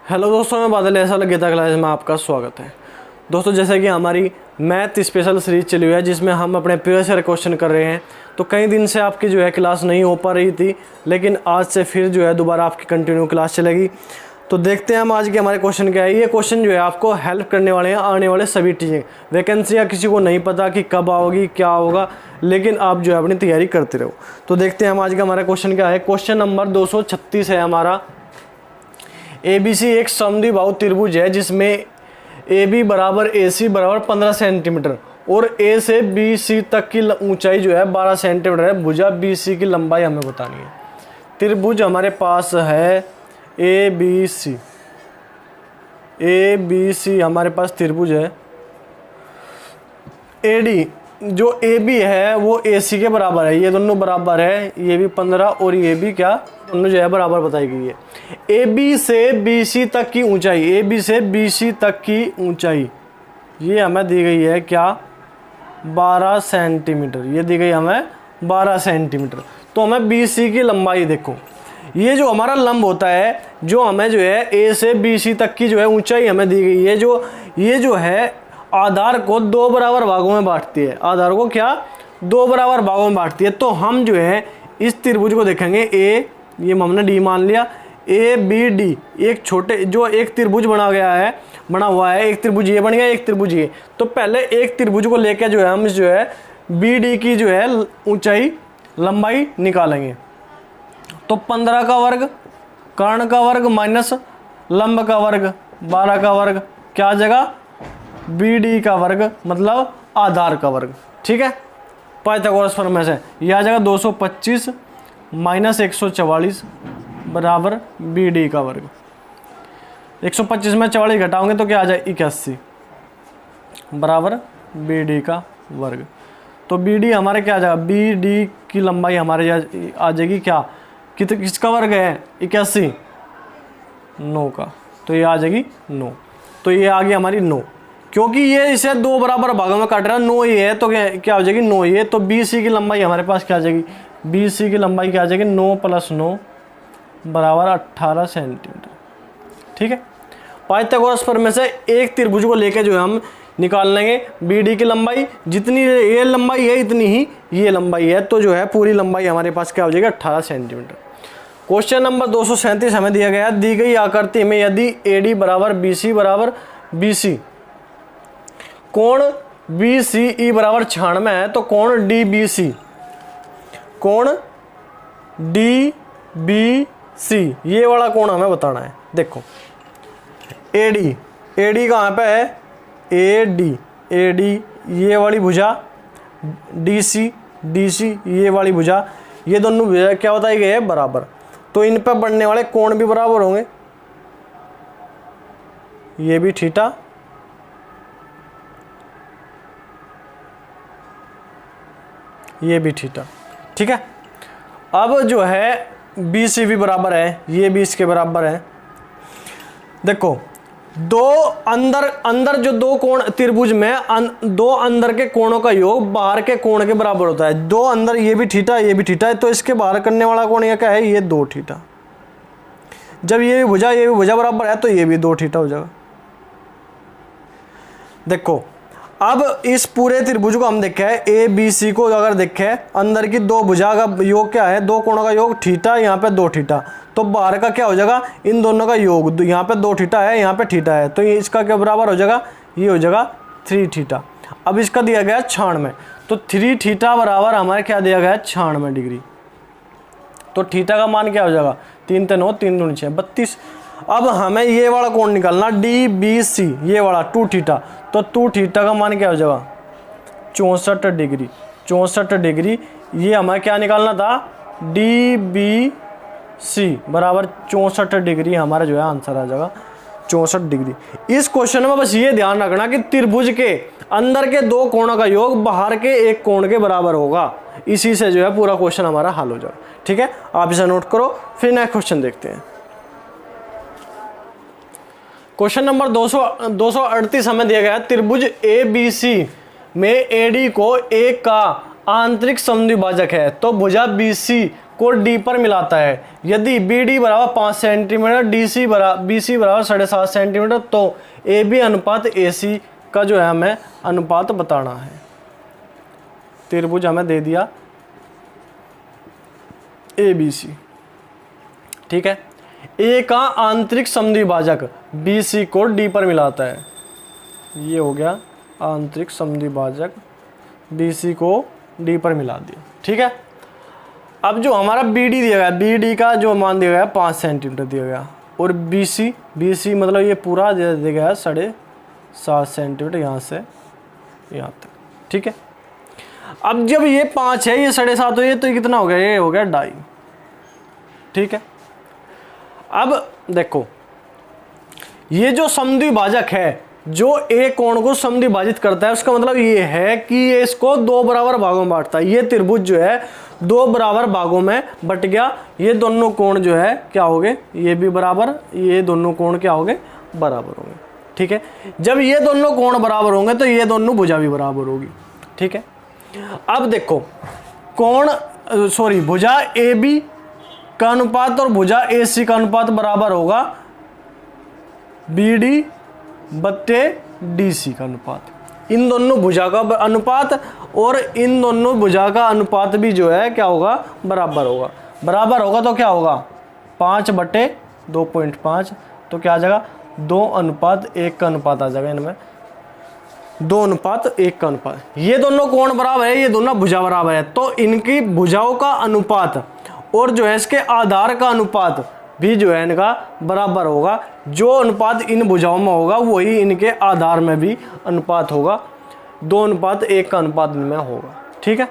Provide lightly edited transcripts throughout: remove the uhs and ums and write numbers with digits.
Hello दोस्तों, मैं बादल ऐसा गीता क्लास में आपका स्वागत है। दोस्तों, जैसे कि हमारी मैथ स्पेशल सीरीज चली हुई है जिसमें हम अपने प्रीवियस ईयर क्वेश्चन कर रहे हैं, तो कई दिन से आपकी जो है क्लास नहीं हो पा रही थी, लेकिन आज से फिर जो है दोबारा आपकी कंटिन्यू क्लास चलेगी। तो देखते हैं हम आज के हमारे क्वेश्चन क्या है। ये क्वेश्चन जो है आपको हेल्प करने वाले हैं आने वाले सभी टीचिंग वैकेंसियाँ। किसी को नहीं पता कि कब आओगी क्या होगा, लेकिन आप जो है अपनी तैयारी करते रहो। तो देखते हैं हम आज का हमारा क्वेश्चन क्या है। क्वेश्चन नंबर 236 है हमारा। ABC एक समद्विबाहु त्रिभुज है जिसमें AB बराबर AC बराबर 15 सेंटीमीटर और A से BC तक की ऊंचाई जो है 12 सेंटीमीटर है। भुजा BC की लंबाई हमें बतानी है। त्रिभुज हमारे पास है ABC हमारे पास त्रिभुज है। AD जो AB है वो AC के बराबर है, ये दोनों बराबर है, ये भी 15 और ये भी क्या, दोनों जो है बराबर बताई गई है। AB से BC तक की ऊंचाई, AB से BC तक की ऊंचाई ये हमें दी गई है क्या, 12 सेंटीमीटर, ये दी गई हमें 12 सेंटीमीटर। तो हमें BC की लंबाई देखो, ये जो हमारा लंब होता है, जो हमें जो है A से BC तक की जो है ऊंचाई हमें दी गई है, ये जो है आधार को 2 बराबर भागों में बांटती है। आधार को क्या, 2 बराबर भागों में बांटती है। तो हम जो है इस त्रिभुज को देखेंगे, ये हमने D मान लिया, ABD एक छोटे जो एक त्रिभुज बना हुआ है, एक त्रिभुज ये बन गया, एक त्रिभुज ये। तो पहले एक त्रिभुज को लेकर जो है हम जो है BD की जो है ऊंचाई लंबाई निकालेंगे। तो 15 का वर्ग कर्ण का वर्ग माइनस लंब का वर्ग 12 का वर्ग क्या आ जाएगा, BD का वर्ग मतलब आधार का वर्ग। ठीक है, पाइथागोरस फॉर्मूले से ये आ जाएगा 225 माइनस 144 बराबर BD का वर्ग। 125 में 44 घटाओगे तो क्या आ जाए 81 बराबर BD का वर्ग। तो BD हमारे क्या आ जाएगा, BD की लंबाई हमारे आ जाएगी क्या, किसका वर्ग है 81, 9 का। तो ये आ जाएगी 9। तो ये आ गई हमारी 9, क्योंकि ये इसे 2 बराबर भागों में काट रहा है। 9 ये है तो क्या हो जाएगी 9 ये। तो BC की लंबाई हमारे पास क्या आ जाएगी, BC की लंबाई क्या आ जाएगी 9 + 9 बराबर 18 सेंटीमीटर। ठीक है, पाइथागोरस प्रमेय से एक त्रिभुज को लेकर जो है हम निकाल लेंगे BD की लंबाई, जितनी ये लंबाई है इतनी ही ये लंबाई है। तो जो है पूरी लंबाई हमारे पास क्या हो जाएगी 18 सेंटीमीटर। क्वेश्चन नंबर 237 हमें दिया गया, दी गई आकृति में यदि AD बराबर BC बराबर BC, कोण BCE बराबर 96 है, तो कोण DBC, कोण DBC ये वाला कोण हमें बताना है। देखो AD कहाँ पे है, AD ये वाली भुजा, DC ये वाली भुजा, ये दोनों भुजा क्या बताई गई है बराबर। तो इन पर बनने वाले कोण भी बराबर होंगे, ये भी थीटा, ये भी थीटा। ठीक है, अब जो है BC भी बराबर है, ये भी इसके बराबर है। देखो दो अंदर जो दो कोण त्रिभुज में दो अंदर के कोणों का योग बाहर के कोण के बराबर होता है। दो अंदर ये भी थीटा ये भी थीटा है, तो इसके बाहर करने वाला कोण ये क्या है, ये 2 थीटा। जब ये भी भुजा बराबर है तो ये भी 2 थीटा हो जाएगा। देखो अब इस पूरे त्रिभुज को हम देखें, ABC को अगर देखें, अंदर की 2 भुजा का योग क्या है, 2 कोणों का योग थीटा, यहाँ पे 2 थीटा। तो बाहर का क्या हो जाएगा, इन दोनों का योग, यहाँ पे 2 थीटा है, यहाँ पे थीटा है, तो ये इसका क्या बराबर हो जाएगा, ये हो जाएगा 3 थीटा। अब इसका दिया गया 96, तो 3 थीटा बराबर हमारे क्या दिया गया है 96 डिग्री। तो थीटा का मान क्या हो जाएगा, 3 × 9 3 × 6 32। अब हमें ये वाला कोण निकालना DBC, ये वाला 2 थीटा। तो 2 थीटा का मान क्या हो जाएगा 64 डिग्री। 64 डिग्री ये हमें क्या निकालना था, DBC बराबर 64 डिग्री हमारा जो है आंसर आ जाएगा 64 डिग्री। इस क्वेश्चन में बस ये ध्यान रखना कि त्रिभुज के अंदर के 2 कोणों का योग बाहर के एक कोण के बराबर होगा। इसी से जो है पूरा क्वेश्चन हमारा हल हो जाएगा। ठीक है, आप इसे नोट करो, फिर नेक्स्ट क्वेश्चन देखते हैं। क्वेश्चन नंबर 238 हमें दिया गया, त्रिभुज ABC में AD को एक का आंतरिक समद्विभाजक है, तो भुजा BC को डी पर मिलाता है, यदि बी डी बराबर 5 सेंटीमीटर, बी सी बराबर 7.5 सेंटीमीटर, तो ए बी अनुपात ए सी का जो है हमें अनुपात बताना है। त्रिभुज हमें दे दिया ए बी सी, ठीक है। ए का आंतरिक समद्विभाजक बी सी को डी पर मिलाता है, ये हो गया आंतरिक समद्विभाजक, बी सी को डी पर मिला दिया, ठीक है। अब जो हमारा बी डी दिया गया, बी डी का जो मान दिया गया 5 सेंटीमीटर दिया गया, और बी सी मतलब ये पूरा दिया गया 7.5 सेंटीमीटर यहाँ से यहाँ तक, ठीक है। अब जब ये 5 है, ये 7.5 तो ये कितना हो गया, ये हो गया 2.5, ठीक है। अब देखो ये जो समद्विभाजक है, जो एक कोण को समद्विभाजित करता है, उसका मतलब ये है कि ये इसको 2 बराबर भागों में बांटता है। ये त्रिभुज जो है 2 बराबर भागों में बट गया, ये दोनों कोण जो है क्या हो गए, ये भी बराबर, ये दोनों कोण क्या हो गए, बराबर होंगे, ठीक है। जब ये दोनों कोण बराबर होंगे तो ये दोनों भुजा भी बराबर होगी, ठीक है। अब देखो भुजा ए बी का अनुपात और भुजा ए सी का अनुपात बराबर होगा बी डी बट्टे डी सी का अनुपात। इन दोनों भुजा का अनुपात और इन दोनों भुजा का अनुपात भी जो है क्या होगा, बराबर होगा। बराबर होगा तो क्या होगा, 5/2.5, तो क्या आ जाएगा 2:1 का अनुपात आ जाएगा इनमें, 2:1 का अनुपात। ये दोनों कोण बराबर है, ये दोनों भुजा बराबर है, तो इनकी भुजाओं का अनुपात और जो है इसके आधार का अनुपात भी जो है इनका बराबर होगा। जो अनुपात इन भुजाओं में होगा वही इनके आधार में भी अनुपात होगा, 2:1 का अनुपात इनमें होगा, ठीक है।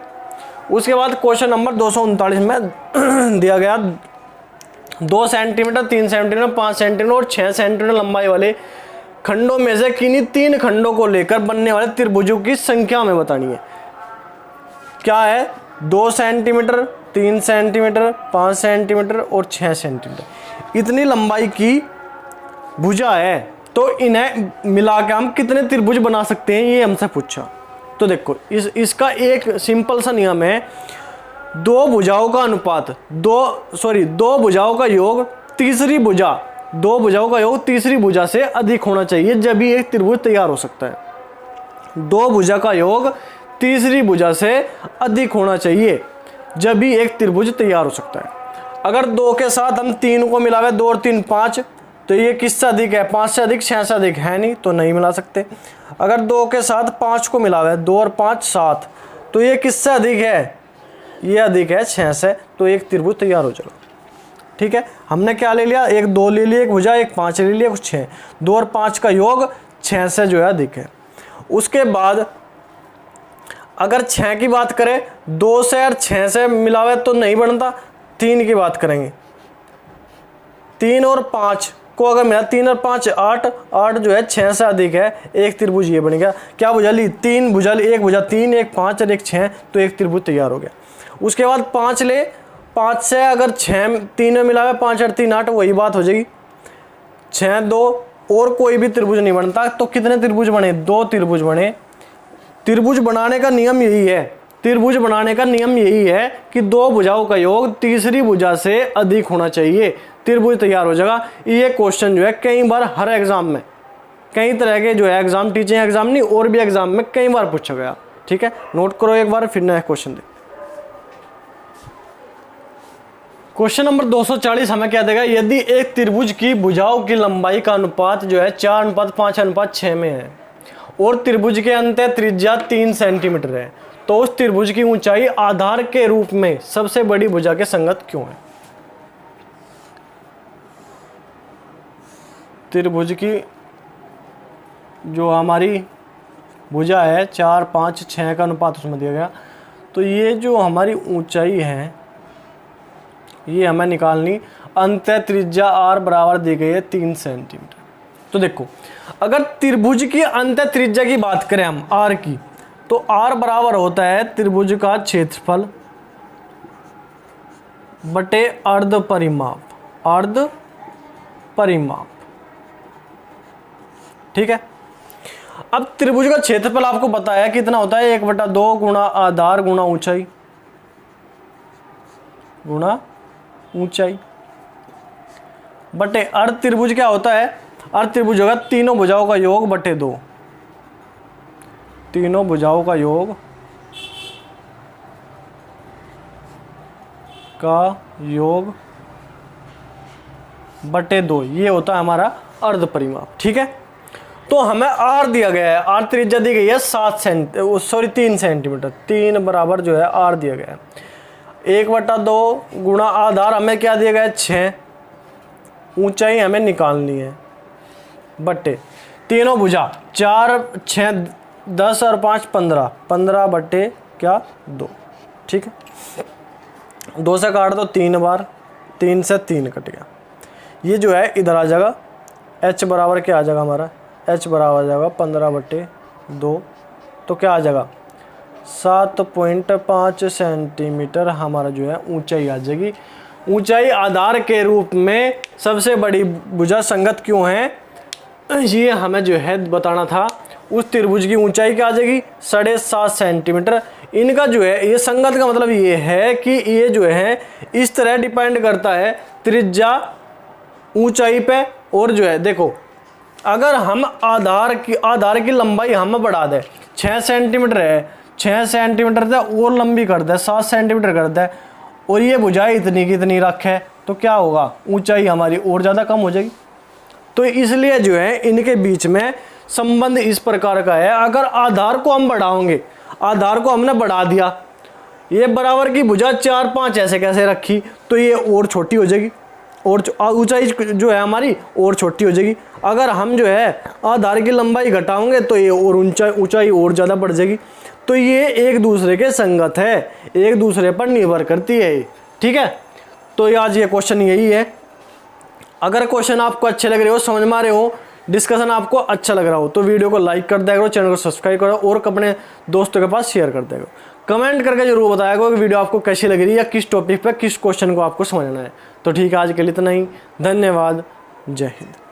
उसके बाद क्वेश्चन नंबर 239 में दिया गया 2 सेंटीमीटर, 3 सेंटीमीटर, 5 सेंटीमीटर और 6 सेंटीमीटर लंबाई वाले खंडों में से किन्हीं 3 खंडों को लेकर बनने वाले त्रिभुजों की संख्या हमें बतानी है। क्या है, 2 सेंटीमीटर, 3 सेंटीमीटर, 5 सेंटीमीटर और 6 सेंटीमीटर, इतनी लंबाई की भुजा है, तो इन्हें मिला के हम कितने त्रिभुज बना सकते हैं, ये हमसे पूछा। तो देखो इसका एक सिंपल सा नियम है, 2 भुजाओं का अनुपात, 2 भुजाओं का योग तीसरी भुजा, 2 भुजाओं का योग तीसरी भुजा से अधिक होना चाहिए, जब भी एक त्रिभुज तैयार हो सकता है। 2 भुजा का योग तीसरी भुजा से अधिक होना चाहिए, जब भी एक त्रिभुज तैयार हो सकता है। अगर 2 के साथ हम 3 को मिलावे, 2 और 3 5, तो ये किससे अधिक है, 5 से अधिक, 6 से अधिक है नहीं, तो नहीं मिला सकते। अगर 2 के साथ 5 को मिलावे, 2 और 5 7, तो ये किससे अधिक है, ये अधिक है 6 से, तो एक त्रिभुज तैयार हो जाएगा, ठीक है। हमने क्या ले लिया, एक 2 ले लिया, एक भुजा, एक 5 ले लिया, कुछ 6, 2 और 5 का योग 6 से जो है अधिक है। उसके बाद अगर 6 की बात करें, 2 से और 6 से मिलावे तो नहीं बनता, 3 की बात करेंगे, 3 और 5 को अगर मिला, 3 और 5 8, 8 जो है 6 से अधिक है, एक त्रिभुज ये बन गया। क्या भुजा ली, 3 भुजा ली, एक भुजा 3, एक 5 और एक 6, तो एक त्रिभुज तैयार हो गया। उसके बाद 5 ले, 5 से अगर 6 3 में मिलावे, 5 और 3 8, वही बात हो जाएगी, 6 2, और कोई भी त्रिभुज नहीं बनता, तो कितने त्रिभुज बने, 2 त्रिभुज बने। त्रिभुज बनाने का नियम यही है, त्रिभुज बनाने का नियम यही है कि 2 भुजाओं का योग तीसरी भुजा से अधिक होना चाहिए, त्रिभुज तैयार हो जाएगा। ये क्वेश्चन जो है कई बार हर एग्जाम में, कई तरह के जो है एग्जाम, टीचिंग एग्जाम नहीं और भी एग्जाम में कई बार पूछा गया, ठीक है। नोट करो एक बार, फिर नया क्वेश्चन दे। क्वेश्चन नंबर 240 हमें क्या देगा, यदि एक त्रिभुज की भुजाओं की लंबाई का अनुपात जो है 4:5:6 में है और त्रिभुज के अंत त्रिज्या 3 सेंटीमीटर है, तो उस त्रिभुज की ऊंचाई आधार के रूप में सबसे बड़ी भुजा के संगत क्यों है। त्रिभुज की जो हमारी भुजा है 4 5 6 का अनुपात उसमें दिया गया, तो ये जो हमारी ऊंचाई है ये हमें निकालनी, अंत त्रिज्या r बराबर दी गई है 3 सेंटीमीटर। तो देखो अगर त्रिभुज की अंत त्रिज्या की बात करें हम r की, तो r बराबर होता है त्रिभुज का क्षेत्रफल बटे अर्ध परिमाप, ठीक है। अब त्रिभुज का क्षेत्रफल आपको पता है कितना होता है, 1/2 गुणा आधार गुणा ऊंचाई, गुणा ऊंचाई बटे अर्ध त्रिभुज क्या होता है, अर्ध त्रिभुज होगा तीनों भुजाओं का योग बटे 2, तीनों भुजाओं का योग बटे 2, ये होता है हमारा अर्ध परिमाप। ठीक है, तो हमें आर दिया गया है, आर त्रिज्या दी गई है 3 सेंटीमीटर, 3 बराबर जो है आर दिया गया है। 1/2 गुणा आधार हमें क्या दिया गया है 6, ऊंचाई हमें निकालनी है बटे तीनों भुजा 4 6 10 और 5 15, 15 बटे क्या 2। ठीक है, 2 से काट दो 3 बार, 3 से 3 कट गया, ये जो है इधर आ जाएगा, h बराबर क्या आ जाएगा हमारा, h बराबर आ जाएगा 15/2, तो क्या आ जाएगा 7.5 सेंटीमीटर हमारा जो है ऊंचाई आ जाएगी। ऊंचाई आधार के रूप में सबसे बड़ी भुजा संगत क्यों है, ये हमें जो है बताना था। उस त्रिभुज की ऊंचाई क्या आ जाएगी 7.5 सेंटीमीटर। इनका जो है ये संगत का मतलब ये है कि ये जो है इस तरह डिपेंड करता है त्रिज्या ऊंचाई पे, और जो है देखो अगर हम आधार की लंबाई हम बढ़ा दें, 6 सेंटीमीटर है, 6 सेंटीमीटर से और लंबी कर दे, 7 सेंटीमीटर कर दे, और ये भुजाएं इतनी की इतनी रखे, तो क्या होगा ऊंचाई हमारी और ज़्यादा कम हो जाएगी। तो इसलिए जो है इनके बीच में संबंध इस प्रकार का है। अगर आधार को हम बढ़ाओगे, आधार को हमने बढ़ा दिया, ये बराबर की भुजा 4 5 ऐसे कैसे रखी, तो ये और छोटी हो जाएगी, और ऊंचाई जो है हमारी और छोटी हो जाएगी। अगर हम जो है आधार की लंबाई घटाओगे तो ये और ऊंचाई और ज़्यादा बढ़ जाएगी। तो ये एक दूसरे के संगत है, एक दूसरे पर निर्भर करती है। ठीक है, तो आज ये क्वेश्चन यही है। अगर क्वेश्चन आपको अच्छे लग रहे हो, समझ में आ रहे हो, डिस्कशन आपको अच्छा लग रहा हो, तो वीडियो को लाइक कर दिया करो, चैनल को सब्सक्राइब करो और अपने दोस्तों के पास शेयर कर दिया करो। कमेंट करके जरूर बताया करो कि वीडियो आपको कैसी लग रही है या किस टॉपिक पे किस क्वेश्चन को आपको समझना है। तो ठीक है, आज के लिए इतना ही। धन्यवाद, जय हिंद।